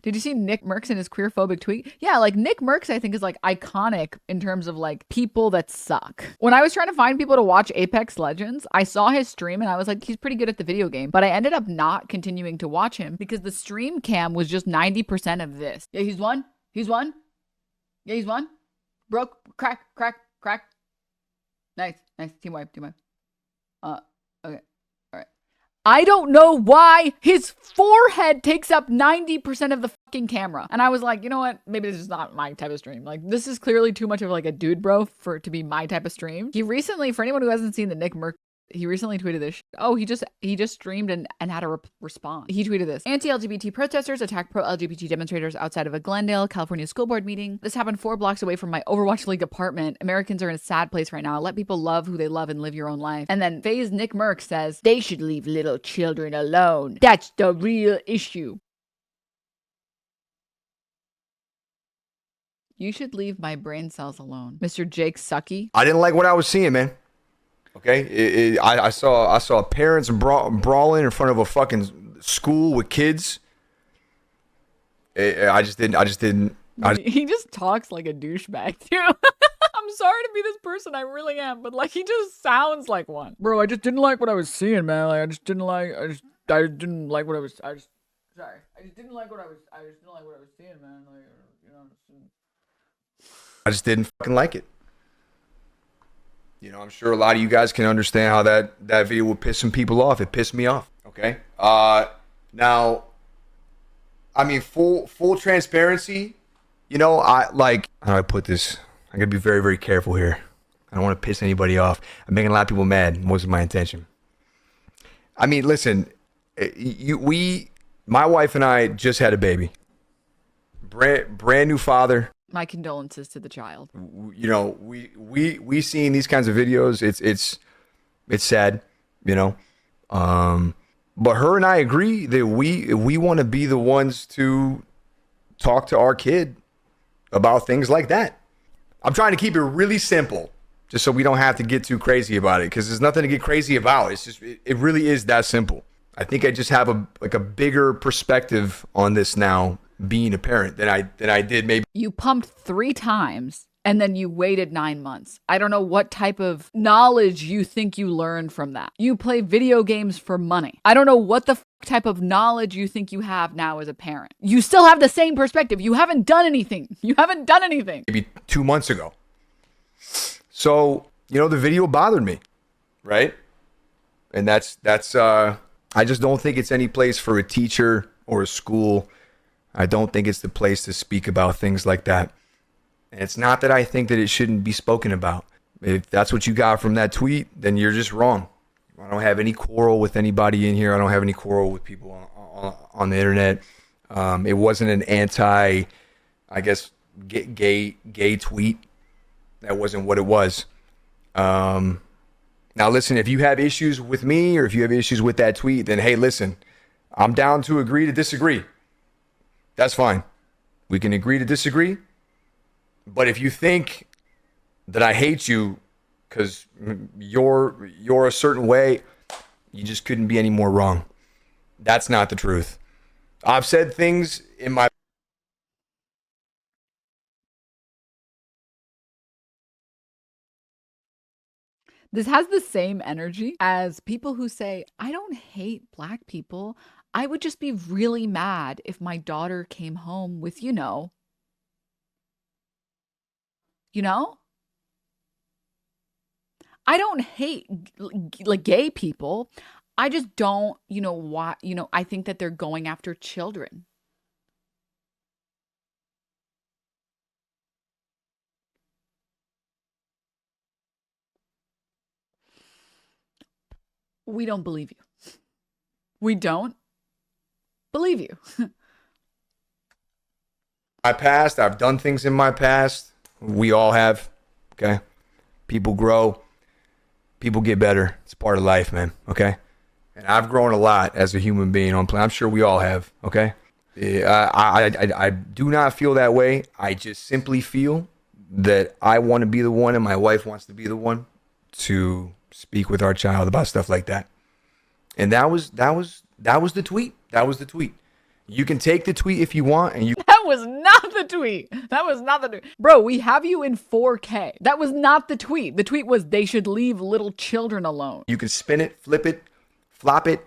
Did you see Nickmercs in his queerphobic tweet? Yeah, like Nickmercs I think is like iconic in terms of like people that suck. When I was trying to find people to watch Apex Legends, I saw his stream and I was like, he's pretty good at the video game. But I ended up not continuing to watch him because the stream cam was just 90% of this. Yeah, he's one. He's one. Yeah, he's one. Broke. Crack. Crack. Crack. Nice. Nice. Team wipe. Team wipe. Okay. All right. I don't know why his forehead takes up 90% of the fucking camera. And I was like, you know what? Maybe this is not my type of stream. Like, this is clearly too much of like a dude bro for it to be my type of stream. He recently, for anyone who hasn't seen the Nickmercs, he recently tweeted this. Oh, he just streamed and had a response. He tweeted this. Anti-LGBT protesters attack pro-LGBT demonstrators outside of a Glendale, California school board meeting. This happened 4 blocks away from my Overwatch League apartment. Americans are in a sad place right now. Let people love who they love and live your own life. And then FaZe Nickmercs says, they should leave little children alone. That's the real issue. You should leave my brain cells alone. Mr. Jake Sucky. I didn't like what I was seeing, man. Okay, I saw parents brawling in front of a fucking school with kids. I just didn't. He just talks like a douchebag too. I'm sorry to be this person, I really am, but like he just sounds like one. Bro, I just didn't like what I was seeing, man. Like I just didn't like what I was seeing, man. Like, you know. I just didn't fucking like it. You know, I'm sure a lot of you guys can understand how that video would piss some people off. It pissed me off. Okay. Now, I mean, full transparency. You know, how do I put this? I gotta be very, very careful here. I don't want to piss anybody off. I'm making a lot of people mad. Wasn't my intention. I mean, listen, my wife and I just had a baby. Brand new father. My condolences to the child. You know, we seen these kinds of videos. It's sad, you know. But her and I agree that we want to be the ones to talk to our kid about things like that. I'm trying to keep it really simple, just so we don't have to get too crazy about it, because there's nothing to get crazy about. It's just it really is that simple. I think I just have a bigger perspective on this now, being a parent, than I did maybe. You pumped 3 times and then you waited 9 months. I don't know what type of knowledge you think you learned from that. You play video games for money. I don't know what the type of knowledge you think you have now as a parent. You still have the same perspective. You haven't done anything. Maybe 2 months ago. So, you know, the video bothered me, right? And that's I just don't think it's any place for a teacher or a school. I don't think it's the place to speak about things like that. And it's not that I think that it shouldn't be spoken about. If that's what you got from that tweet, then you're just wrong. I don't have any quarrel with anybody in here. I don't have any quarrel with people on the internet. It wasn't an anti, I guess, gay tweet. That wasn't what it was. Now, listen, if you have issues with me or if you have issues with that tweet, then, hey, listen, I'm down to agree to disagree. That's fine. We can agree to disagree. But if you think that I hate you because you're a certain way, you just couldn't be any more wrong. That's not the truth. I've said things in my... This has the same energy as people who say, I don't hate black people. I would just be really mad if my daughter came home with, you know. I don't hate like gay people. I just don't, why, I think that they're going after children. We don't believe you. We don't believe you. My past, I've done things in my past. We all have. Okay. People grow. People get better. It's part of life, man. Okay. And I've grown a lot as a human being on planet. I'm sure we all have. Okay. I do not feel that way. I just simply feel that I want to be the one and my wife wants to be the one to speak with our child about stuff like that. And that was the tweet. That was the tweet. You can take the tweet if you want, and you That was not the tweet. That was not the tweet. Bro, we have you in 4K. That was not the tweet. The tweet was they should leave little children alone. can spin it, flip it, flop it,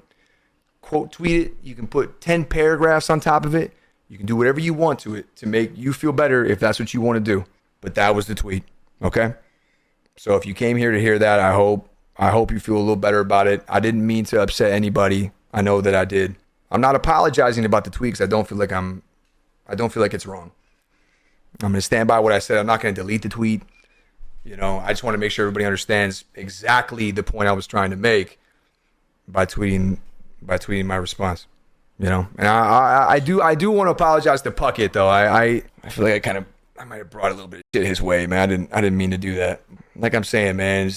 quote tweet it. You can put 10 paragraphs on top of it. You can do whatever you want to it to make you feel better if that's what you want to do. But that was the tweet. Okay? So if you came here to hear that, I hope you feel a little better about it. I didn't mean to upset anybody. I know that I did. I'm not apologizing about the tweet because I don't feel like it's wrong. I'm gonna stand by what I said. I'm not gonna delete the tweet. I just want to make sure everybody understands exactly the point I was trying to make by tweeting my response. And I do want to apologize to Puckett though. I feel like I might have brought a little bit of shit his way, man. I didn't mean to do that. Like I'm saying, man,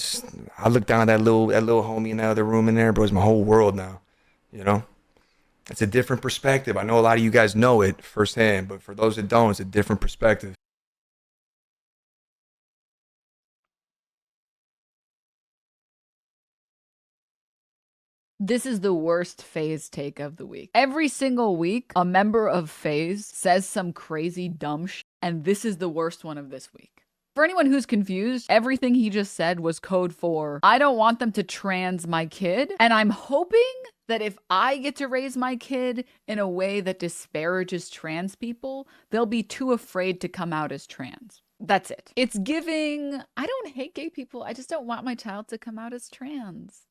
I look down at that little homie in the other room in there, bro. It's my whole world now. It's a different perspective. I know a lot of you guys know it firsthand, but for those that don't, it's a different perspective. This is the worst FaZe take of the week. Every single week, a member of FaZe says some crazy dumb shit, and this is the worst one of this week. For anyone who's confused, everything he just said was code for, I don't want them to trans my kid, and I'm hoping that if I get to raise my kid in a way that disparages trans people, they'll be too afraid to come out as trans. That's it. It's giving, I don't hate gay people, I just don't want my child to come out as trans.